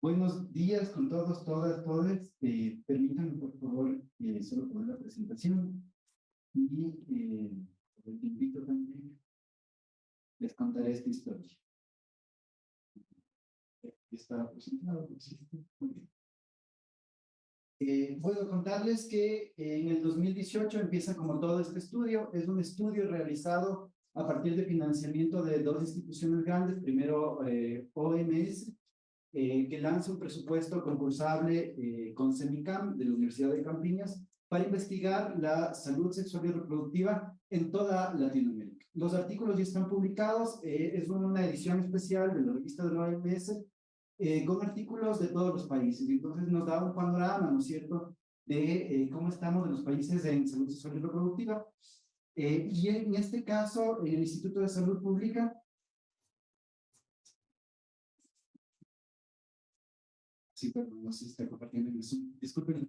Buenos días con todos, todas, todes. Permítanme, por favor, solo poner la presentación y les invito también, les contaré esta historia. Está presentado, existe. Muy bien. Puedo contarles que en el 2018 empieza como todo este estudio. Es un estudio realizado a partir de financiamiento de dos instituciones grandes. Primero, OMS, que lanza un presupuesto concursable con CEMICAM de la Universidad de Campiñas para investigar la salud sexual y reproductiva en toda Latinoamérica. Los artículos ya están publicados, es una edición especial de la revista de la OMS con artículos de todos los países. Entonces nos da un panorama, ¿no es cierto?, de cómo estamos en los países en salud sexual y reproductiva. Y en este caso, el Instituto de Salud Pública sí, perdón, no sé si está compartiendo el Zoom. Disculpen.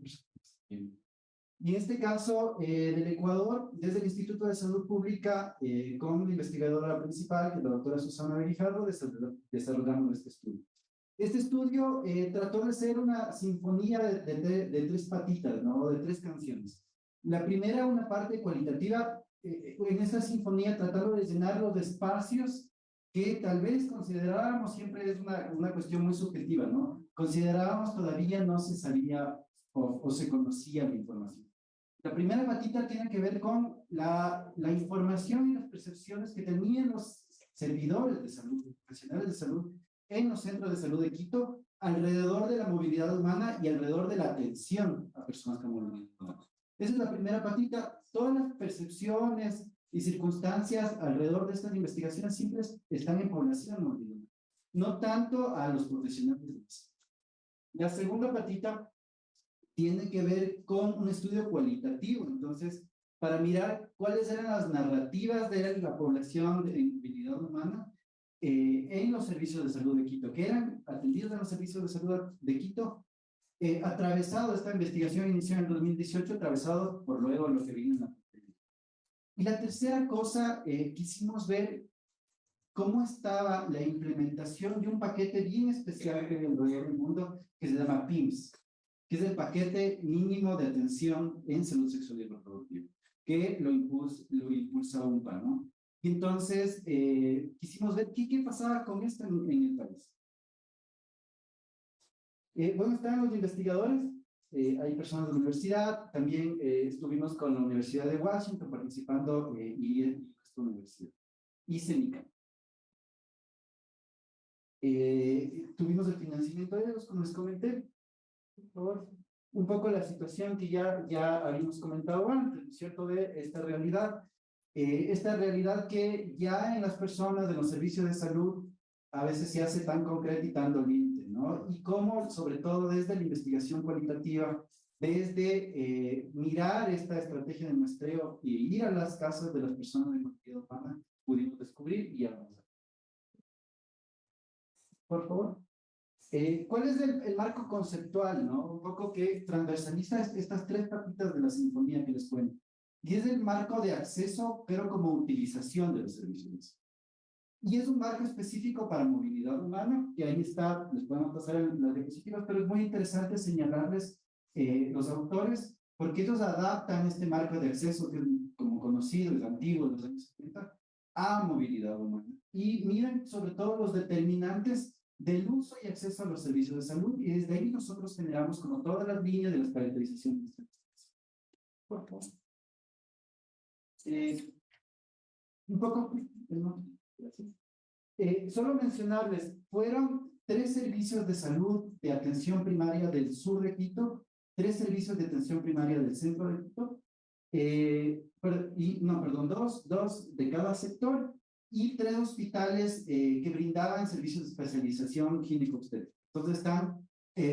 Y en este caso, del Ecuador, desde el Instituto de Salud Pública, con la investigadora principal, que es la doctora Susana Berijardo, desarrollamos este estudio. Este estudio trató de ser una sinfonía de tres patitas, ¿no? De tres canciones. La primera, una parte cualitativa, en esta sinfonía tratando de llenar los espacios que tal vez considerábamos, siempre es una cuestión muy subjetiva, ¿no? Considerábamos todavía no se sabía o se conocía la información. La primera patita tiene que ver con la información y las percepciones que tenían los servidores de salud, profesionales de salud, en los centros de salud de Quito, alrededor de la movilidad humana y alrededor de la atención a personas con movilidad humana. Esa es la primera patita. Todas las percepciones y circunstancias alrededor de estas investigaciones siempre están en población móvil, no tanto a los profesionales de salud. La segunda patita tiene que ver con un estudio cualitativo, entonces, para mirar cuáles eran las narrativas de la población de movilidad humana en los servicios de salud de Quito, que eran atendidos en los servicios de salud de Quito, atravesado, esta investigación inició en el 2018, atravesado por luego lo que vino en la pandemia. Y la tercera cosa, quisimos ver cómo estaba la implementación de un paquete bien especial que hay alrededor del mundo, que se llama PIMS, que es el paquete mínimo de atención en salud sexual y reproductiva, que lo impulsa UNPA, ¿no? Y entonces quisimos ver qué pasaba con esto en el país. Bueno, están los investigadores, hay personas de la universidad, también estuvimos con la Universidad de Washington participando y esta universidad, y CENICA. Tuvimos el financiamiento de ellos, como les comenté, por favor. Un poco la situación que ya habíamos comentado antes, ¿cierto? De esta realidad que ya en las personas de los servicios de salud a veces se hace tan concreta y tan doliente, ¿no? Y cómo, sobre todo desde la investigación cualitativa, desde mirar esta estrategia de muestreo y ir a las casas de las personas de movilidad humana, pudimos descubrir y avanzar. Por favor. ¿Cuál es el marco conceptual, no? Un poco que transversaliza estas tres patitas de la sinfonía que les cuento. Y es el marco de acceso, pero como utilización de los servicios. Y es un marco específico para movilidad humana, que ahí está, les podemos pasar en las diapositivas, pero es muy interesante señalarles los autores, porque ellos adaptan este marco de acceso, que es como conocido, es antiguo, de los años 70, a movilidad humana. Y miren sobre todo los determinantes del uso y acceso a los servicios de salud, y desde ahí nosotros generamos como todas las líneas de las caracterizaciones de este proceso. Por favor. Un poco, no, gracias. Solo mencionarles, fueron 3 servicios de salud de atención primaria del sur de Quito, 3 servicios de atención primaria del centro de Quito, dos de cada sector, y 3 hospitales que brindaban servicios de especialización gineco-obstétrica. Entonces están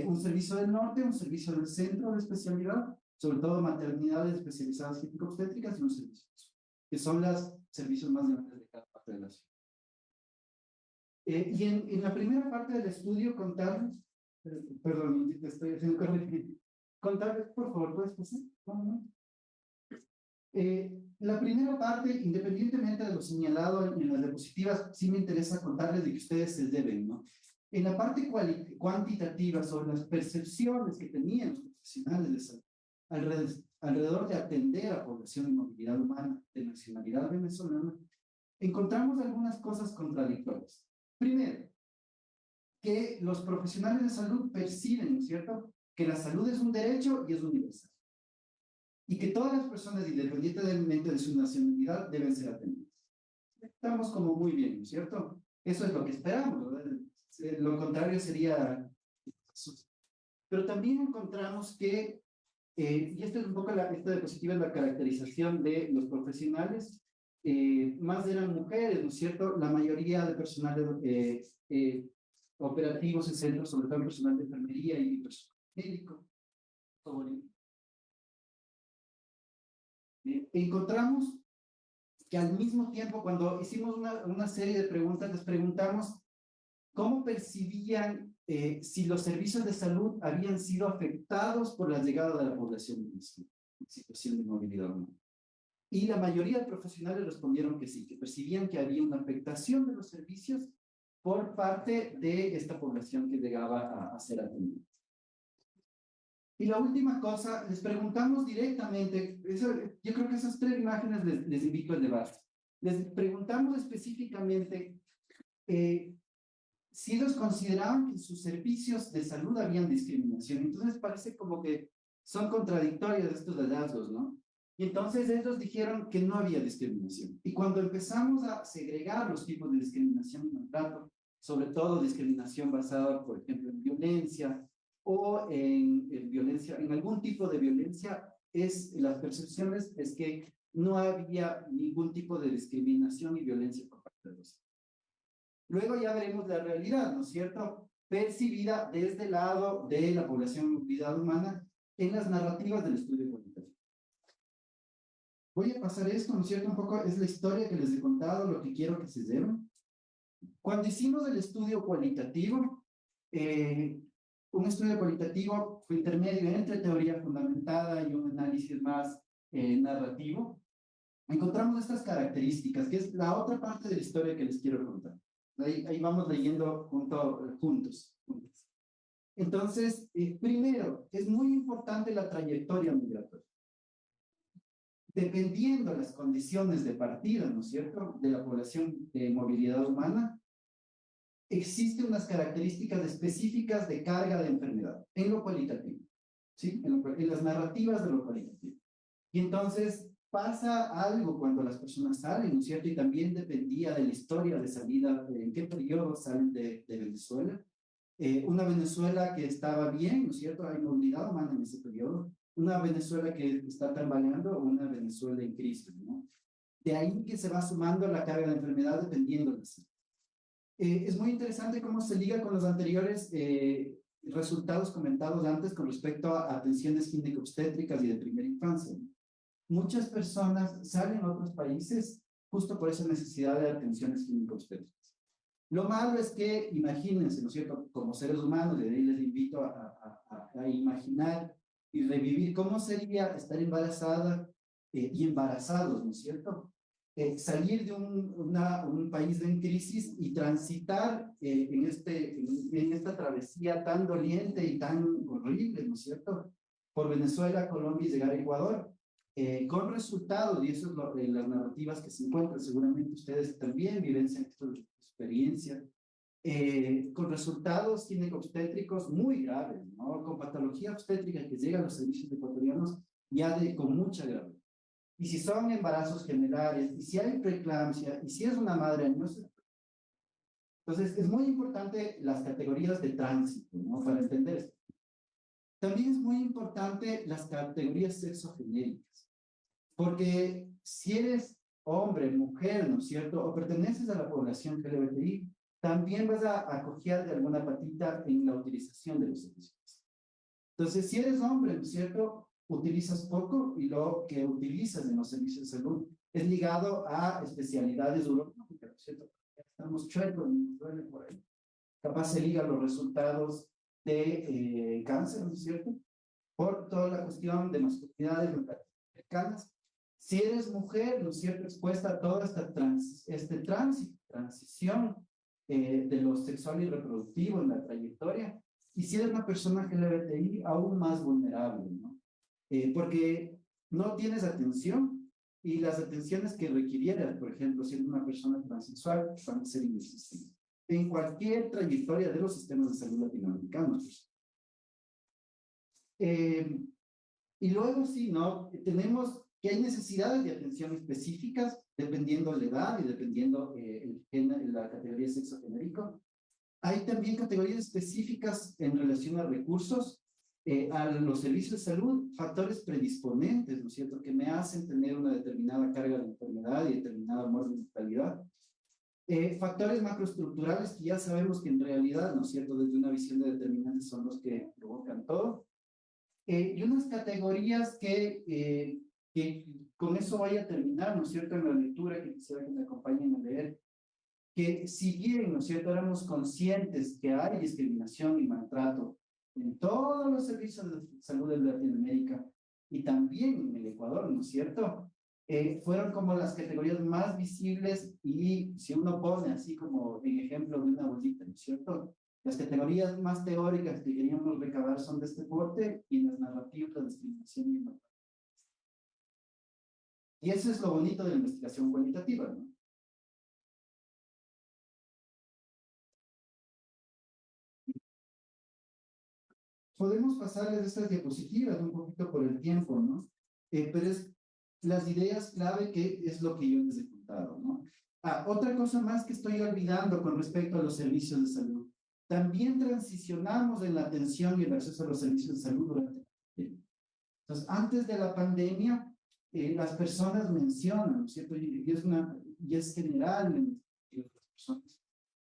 un servicio del norte, un servicio del centro de especialidad, sobre todo maternidades especializadas gineco-obstétricas y unos servicios, que son los servicios más grandes de cada parte de la ciudad. Y en la primera parte del estudio contarles, perdón, te estoy haciendo contarles, por favor, ¿puedes pasar? La primera parte, independientemente de lo señalado en las diapositivas, sí me interesa contarles de que ustedes se deben, ¿no? En la parte cuantitativa sobre las percepciones que tenían los profesionales de salud alrededor de atender a población de movilidad humana de nacionalidad venezolana, encontramos algunas cosas contradictorias. Primero, que los profesionales de salud perciben, ¿no es cierto?, que la salud es un derecho y es universal. Y que todas las personas, independientemente de su nacionalidad, deben ser atendidas. Estamos como muy bien, ¿no es cierto? Eso es lo que esperamos, ¿verdad? Lo contrario sería... Pero también encontramos que, y esto es un poco, esta diapositiva es la caracterización de los profesionales, más eran mujeres, ¿no es cierto? La mayoría de personal operativos en centros, sobre todo personal de enfermería y personal médico. Encontramos que al mismo tiempo, cuando hicimos una serie de preguntas, les preguntamos cómo percibían si los servicios de salud habían sido afectados por la llegada de la población en situación de movilidad humana. Y la mayoría de profesionales respondieron que sí, que percibían que había una afectación de los servicios por parte de esta población que llegaba a ser atendida. Y la última cosa, les preguntamos directamente, yo creo que esas tres imágenes les invito al debate. Les preguntamos específicamente si ellos consideraban que en sus servicios de salud habían discriminación. Entonces parece como que son contradictorios estos hallazgos, ¿no? Y entonces ellos dijeron que no había discriminación. Y cuando empezamos a segregar los tipos de discriminación y maltrato, sobre todo discriminación basada, por ejemplo, en violencia o en violencia, en algún tipo de violencia, las percepciones es que no había ningún tipo de discriminación y violencia por parte de los. Luego ya veremos la realidad, ¿no es cierto?, percibida desde el lado de la población de movilidad humana en las narrativas del estudio cualitativo. Voy a pasar esto, ¿no es cierto? Un poco es la historia que les he contado, lo que quiero que se lleven. Cuando hicimos el estudio cualitativo, un estudio cualitativo fue intermedio entre teoría fundamentada y un análisis más narrativo, encontramos estas características, que es la otra parte de la historia que les quiero contar. Ahí vamos leyendo juntos. Entonces, primero, es muy importante la trayectoria migratoria. Dependiendo de las condiciones de partida, ¿no es cierto?, de la población de movilidad humana, existen unas características específicas de carga de enfermedad en lo cualitativo, ¿sí? En las narrativas de lo cualitativo. Y entonces pasa algo cuando las personas salen, ¿no es cierto? Y también dependía de la historia de salida, en qué periodo salen de Venezuela. Una Venezuela que estaba bien, ¿no es cierto? Hay movilidad humana en ese periodo. Una Venezuela que está tambaleando o una Venezuela en crisis, ¿no? De ahí que se va sumando la carga de enfermedad dependiendo de eso. Es muy interesante cómo se liga con los anteriores resultados comentados antes con respecto a atenciones ginecobstétricas y de primera infancia. Muchas personas salen a otros países justo por esa necesidad de atenciones ginecobstétricas. Lo malo es que, imagínense, ¿no es cierto?, como seres humanos, y de ahí les invito a imaginar y revivir cómo sería estar embarazada y embarazados, ¿no es cierto? Salir de un país en crisis y transitar en esta travesía tan doliente y tan horrible, ¿no es cierto?, por Venezuela, Colombia y llegar a Ecuador, con resultados, y eso es las narrativas que se encuentran, seguramente ustedes también vivencian esta experiencia, con resultados ginecobstétricos muy graves, ¿no?, con patología obstétrica que llega a los servicios ecuatorianos ya con mucha gravedad. Y si son embarazos generales, y si hay preeclampsia, y si es una madre añosa. Entonces, es muy importante las categorías de tránsito, ¿no?, para entender esto. También es muy importante las categorías sexogenéricas, porque si eres hombre, mujer, ¿no es cierto?, o perteneces a la población LGBTI, también vas a acoger de alguna patita en la utilización de los servicios. Entonces, si eres hombre, ¿no es cierto?, utilizas poco y lo que utilizas en los servicios de salud es ligado a especialidades urológicas, ¿no es cierto? Estamos chuecos, duele por ahí. Capaz se liga los resultados de cáncer, ¿no es cierto?, por toda la cuestión de masculinidades cercanas. Si eres mujer, ¿no es cierto?, expuesta a toda esta transición de lo sexual y reproductivo en la trayectoria. Y si eres una persona LGBTI, aún más vulnerable, ¿no? Porque no tienes atención y las atenciones que requirieras, por ejemplo, siendo una persona transexual, van a ser inexistentes en cualquier trayectoria de los sistemas de salud latinoamericanos. Y luego sí, ¿no? Tenemos que hay necesidades de atención específicas dependiendo de la edad y dependiendo la categoría de sexo genérico. Hay también categorías específicas en relación a recursos, a los servicios de salud, factores predisponentes, ¿no es cierto?, que me hacen tener una determinada carga de enfermedad y determinada mortalidad. Factores macroestructurales que ya sabemos que en realidad, ¿no es cierto?, desde una visión de determinantes son los que provocan todo. Y unas categorías que con eso vaya a terminar, ¿no es cierto?, en la lectura que quisiera que me acompañen a leer, que si bien, ¿no es cierto?, éramos conscientes que hay discriminación y maltrato en todos los servicios de salud de Latinoamérica y también en el Ecuador, ¿no es cierto?, fueron como las categorías más visibles y si uno pone así como en ejemplo de una bolita, ¿no es cierto?, las categorías más teóricas que queríamos recabar son de este corte y las narrativas de discriminación y maltrato. Y eso es lo bonito de la investigación cualitativa, ¿no? Podemos pasarles estas diapositivas un poquito por el tiempo, ¿no? Pero es las ideas clave que es lo que yo les he contado, ¿no? Otra cosa más que estoy olvidando con respecto a los servicios de salud. También transicionamos en la atención y el acceso a los servicios de salud durante la pandemia. Entonces, antes de la pandemia, las personas mencionan, ¿no es cierto? Y es general en las personas.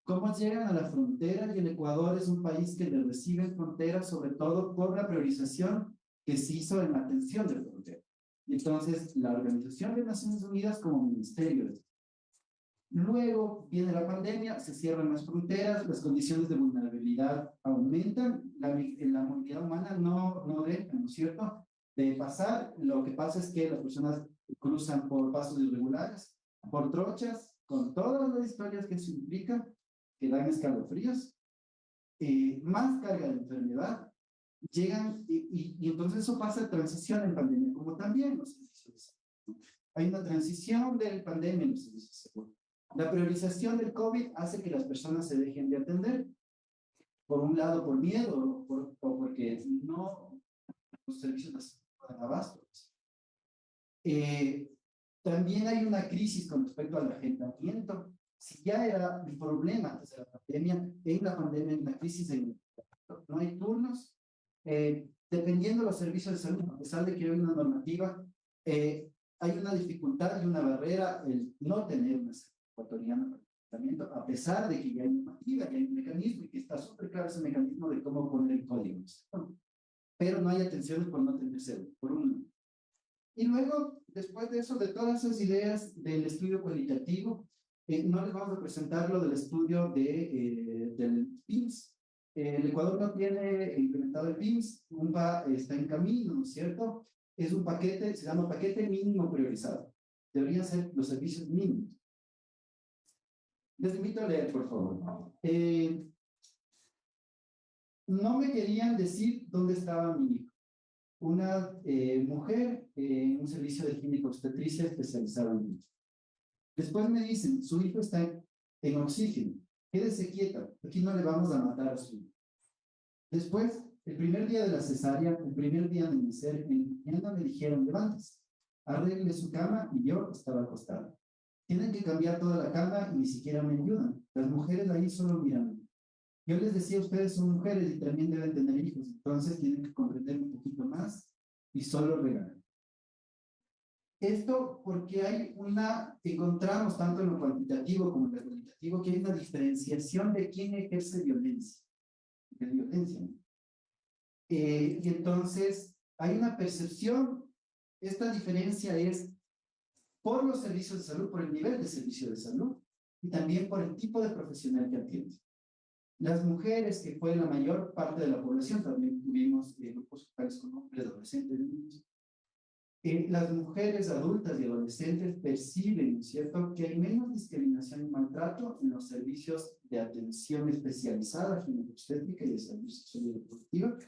¿Cómo llegan a la frontera? Y el Ecuador es un país que le recibe fronteras, sobre todo por la priorización que se hizo en la atención de frontera. Y entonces, la Organización de Naciones Unidas como ministerio de... Luego viene la pandemia, se cierran las fronteras, las condiciones de vulnerabilidad aumentan, la movilidad humana no deja, ¿no es cierto?, de pasar. Lo que pasa es que las personas cruzan por pasos irregulares, por trochas, con todas las historias que eso implica, que dan escalofríos, más carga de enfermedad, llegan y entonces eso pasa a transición en pandemia, como también los servicios de salud. Hay una transición de pandemia en los servicios de salud. La priorización del COVID hace que las personas se dejen de atender, por un lado por miedo o porque no los servicios de salud no dan abasto. También hay una crisis con respecto al agendamiento. Si ya era un problema antes de la pandemia, en la pandemia hay una crisis en no hay turnos. Dependiendo de los servicios de salud, a pesar de que hay una normativa, hay una dificultad y una barrera el no tener una ecuatoriana para el tratamiento, a pesar de que ya hay normativa, que hay un mecanismo y que está súper claro ese mecanismo de cómo poner el código. Pero no hay atenciones por no tener cédula, por un... Y luego, después de eso, de todas esas ideas del estudio cualitativo, no les vamos a presentar lo del estudio del PIMS. El Ecuador no tiene implementado el PIMS, UNPA está en camino, ¿no es cierto? Es un paquete, se llama paquete mínimo priorizado. Deberían ser los servicios mínimos. Les invito a leer, por favor. No me querían decir dónde estaba mi hijo. Una mujer en un servicio de ginecobstetricia especializada en niños. Después me dicen, su hijo está en oxígeno, quédese quieta, aquí no le vamos a matar a su hijo. Después, el primer día de la cesárea, el primer día de nacer, en la mañana me dijeron, levántese, arregle su cama y yo estaba acostado. Tienen que cambiar toda la cama y ni siquiera me ayudan. Las mujeres ahí solo miran. Yo les decía, ustedes son mujeres y también deben tener hijos, entonces tienen que comprender un poquito más y solo regalan. Esto porque encontramos tanto en lo cuantitativo como en lo cualitativo, que hay una diferenciación de quién ejerce violencia. Es violencia, ¿no? Y entonces hay una percepción, esta diferencia es por los servicios de salud, por el nivel de servicio de salud y también por el tipo de profesional que atiende. Las mujeres, que fue la mayor parte de la población, también tuvimos grupos tales como hombres, adolescentes, niños. Las mujeres adultas y adolescentes perciben, ¿no es cierto?, que hay menos discriminación y maltrato en los servicios de atención especializada, ginecobstétrica y de salud sexual y reproductiva,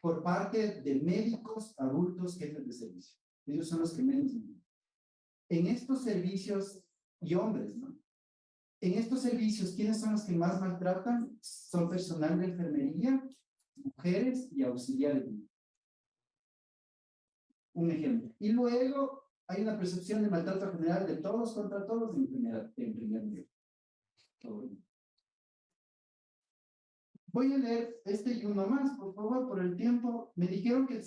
por parte de médicos adultos jefes de servicio. Ellos son los que menos. En estos servicios, y hombres, ¿no? En estos servicios, ¿quiénes son los que más maltratan? Son personal de enfermería, mujeres y auxiliares. Un ejemplo. Y luego hay una percepción de maltrato general de todos contra todos en primer nivel. Voy a leer este y uno más, por favor, por el tiempo. Me dijeron que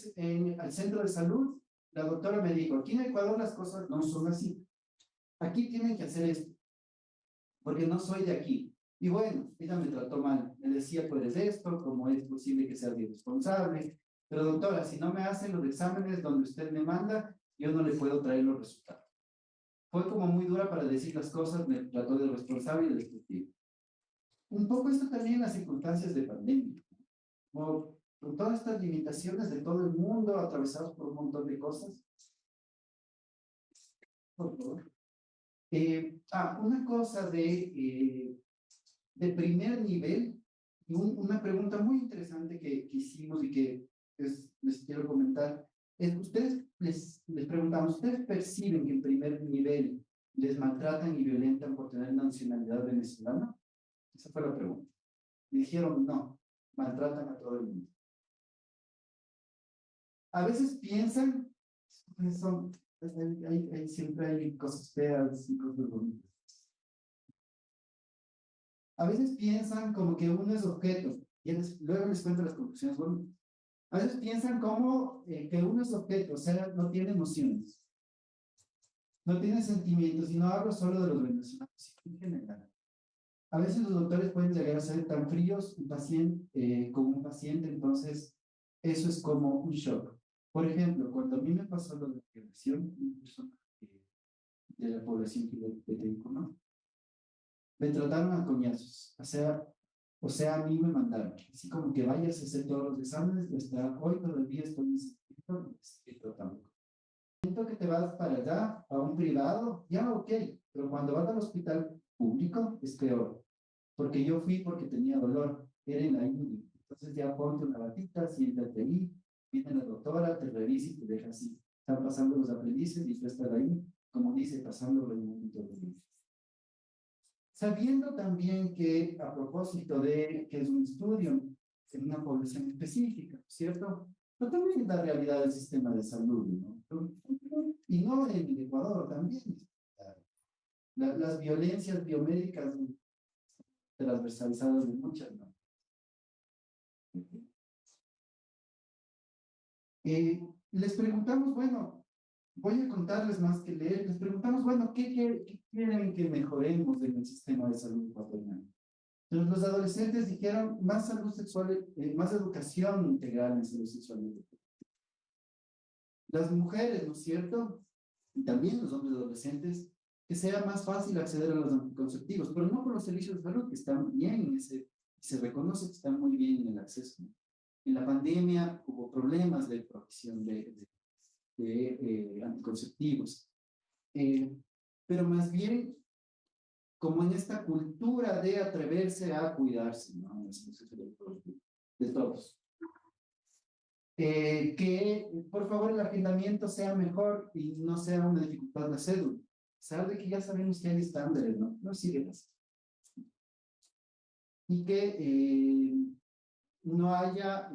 al centro de salud, la doctora me dijo, aquí en Ecuador las cosas no son así. Aquí tienen que hacer esto, porque no soy de aquí. Y bueno, ella me trató mal. Me decía, pues esto, ¿cómo es posible que seas irresponsable? Pero doctora, si no me hacen los exámenes donde usted me manda, yo no le puedo traer los resultados. Fue como muy dura para decir las cosas, me trató de responsable y de destructivo. Un poco esto también en las circunstancias de pandemia. Como con todas estas limitaciones de todo el mundo, atravesados por un montón de cosas. Por favor. Una cosa de primer nivel, una pregunta muy interesante que hicimos y que les quiero comentar, es, ustedes les preguntamos, ¿ustedes perciben que en primer nivel les maltratan y violentan por tener nacionalidad venezolana? Esa fue la pregunta. Y dijeron, no, maltratan a todo el mundo. A veces piensan, siempre hay cosas feas y cosas bonitas. A veces piensan como que uno es objeto, y luego les cuento las conclusiones bonitas. A veces piensan como que uno es objeto, o sea, no tiene emociones, no tiene sentimientos, y no hablo solo de los venezolanos, sino en general. A veces los doctores pueden llegar a ser tan fríos como un paciente, entonces eso es como un shock. Por ejemplo, cuando a mí me pasó lo de la violación, una persona de la población que tengo, ¿no? Me trataron a coñazos, o sea, a mí me mandaron, así como que vayas a hacer todos los exámenes, y hasta hoy todavía estoy inscrito tampoco. Siento que te vas para allá, a un privado, ya ok, pero cuando vas al hospital público es peor, porque yo fui porque tenía dolor, era en la INDI, entonces ya ponte una batita, siéntate ahí, viene la doctora, te revisa y te deja así. Están pasando los aprendices y tú estás ahí, como dice, pasando el momento de vida. Sabiendo también que, a propósito de que es un estudio en una población específica, ¿cierto? Pero también la realidad del sistema de salud, ¿no? Y no en el Ecuador también. Las violencias biomédicas transversalizadas de muchas, ¿no? Les preguntamos, bueno, voy a contarles más que leer, les preguntamos, bueno, ¿qué quieren que mejoremos en el sistema de salud ecuatoriano? Entonces, los adolescentes dijeron más salud sexual, más educación integral en salud sexual. Las mujeres, ¿no es cierto? Y también los hombres adolescentes, que sea más fácil acceder a los anticonceptivos, pero no por los servicios de salud, que están bien en se reconoce que están muy bien en el acceso. En la pandemia hubo problemas de provisión de anticonceptivos, pero más bien como en esta cultura de atreverse a cuidarse, ¿no? De todos. Que por favor el agendamiento sea mejor y no sea una dificultad de cédula. Sabe que ya sabemos que hay estándares, ¿no? No siguen así. Y que no haya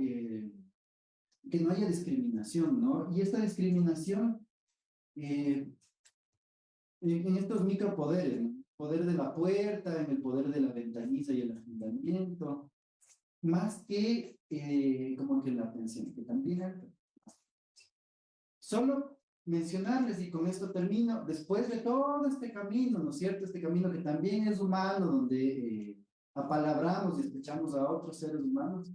discriminación, ¿no? Y esta discriminación en estos micropoderes, ¿no? Poder de la puerta, en el poder de la ventanilla y el agendamiento, más que como que la atención, que también hay. Solo mencionarles, y con esto termino, después de todo este camino, ¿no es cierto? Este camino que también es humano, donde apalabramos y escuchamos a otros seres humanos,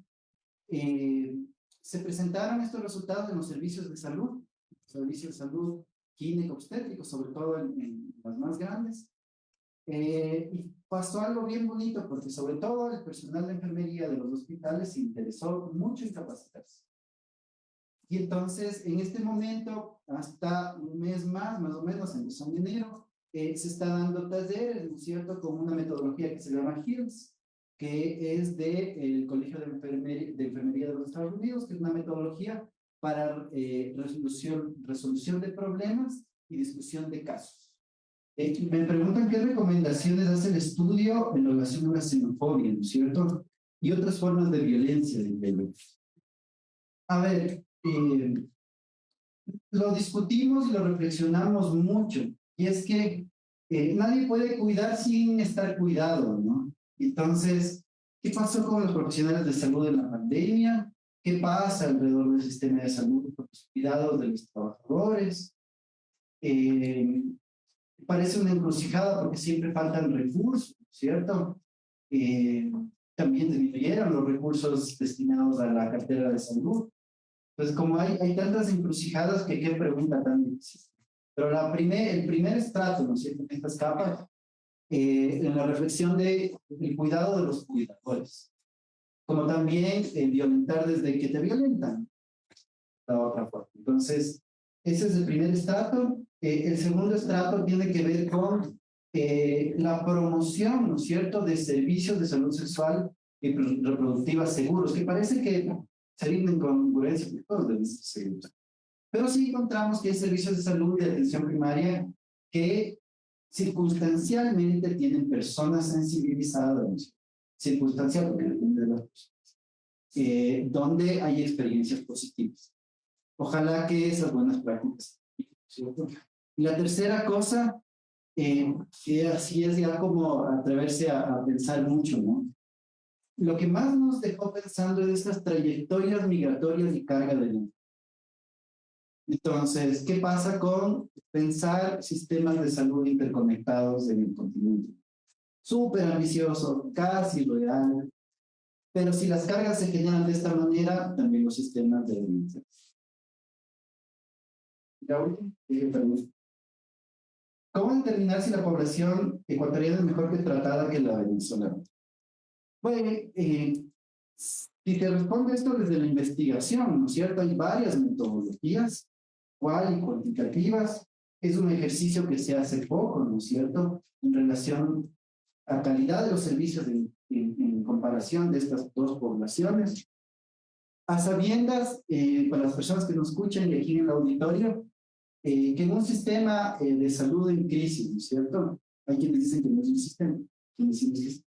se presentaron estos resultados en los servicios de salud ginecobstétricos, sobre todo en las más grandes. Y pasó algo bien bonito, porque sobre todo el personal de enfermería de los hospitales se interesó mucho en capacitarse. Y entonces, en este momento, hasta un mes más o menos, en enero, se está dando talleres, ¿no es cierto?, con una metodología que se llama HILS, que es del Colegio de Enfermería de los Estados Unidos, que es una metodología para resolución de problemas y discusión de casos. Me preguntan qué recomendaciones hace el estudio en relación a la xenofobia, ¿no es cierto? Y otras formas de violencia de género. A ver, lo discutimos y lo reflexionamos mucho, y es que nadie puede cuidar sin estar cuidado, ¿no? Entonces, ¿qué pasó con los profesionales de salud en la pandemia? ¿Qué pasa alrededor del sistema de salud con los cuidados de los trabajadores? Parece una encrucijada porque siempre faltan recursos, ¿cierto? Eh, También disminuyeron los recursos destinados a la cartera de salud. Entonces, como hay tantas encrucijadas que qué pregunta tan difícil. Pero el primer estrato, ¿no es cierto?, en estas capas, en la reflexión del cuidado de los cuidadores, como también violentar desde que te violentan, la otra forma. Entonces, ese es el primer estrato. El segundo estrato tiene que ver con la promoción, ¿no es cierto?, de servicios de salud sexual y reproductiva seguros, que parece que se rinden con congruencia de todos deben ser seguros. Pero sí encontramos que hay servicios de salud y de atención primaria que circunstancialmente tienen personas sensibilizadas, circunstancial porque depende de las personas, donde hay experiencias positivas. Ojalá que esas buenas prácticas. ¿Cierto? Y la tercera cosa, que así es ya como atreverse a pensar mucho, ¿no? Lo que más nos dejó pensando es estas trayectorias migratorias y carga de luz. Entonces, ¿qué pasa con pensar sistemas de salud interconectados en el continente? Súper ambicioso, casi real, pero si las cargas se generan de esta manera, también los sistemas deben ser. ¿Cómo determinar si la población ecuatoriana es mejor que tratada que la venezolana? Bueno, si te responde esto desde la investigación, ¿no es cierto? Hay varias metodologías, cual y cuantitativas. Es un ejercicio que se hace poco, ¿no es cierto?, en relación a calidad de los servicios en comparación de estas dos poblaciones. A sabiendas, para las personas que nos escuchan y aquí en el auditorio, que en un sistema de salud en crisis, ¿no es cierto? Hay quienes dicen que no es un sistema, quienes dicen que es,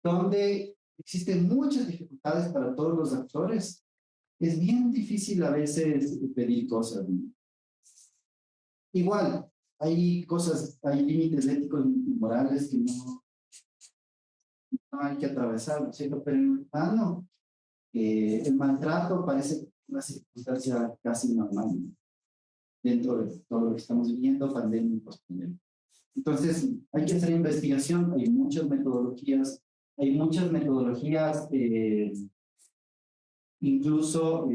donde existen muchas dificultades para todos los actores, es bien difícil a veces pedir cosas, ¿no? Igual, hay cosas, hay límites éticos y morales que no hay que atravesar, ¿no es cierto? Pero en el humano, el maltrato parece una circunstancia casi normal, ¿no?, dentro de todo lo que estamos viviendo, pandemia y post-pandemia. Entonces, hay que hacer investigación, hay muchas metodologías, incluso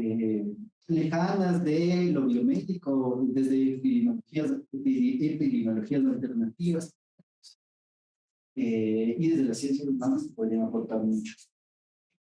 lejanas de lo biomédico, desde epidemiologías alternativas, y desde las ciencias humanas se podrían aportar mucho.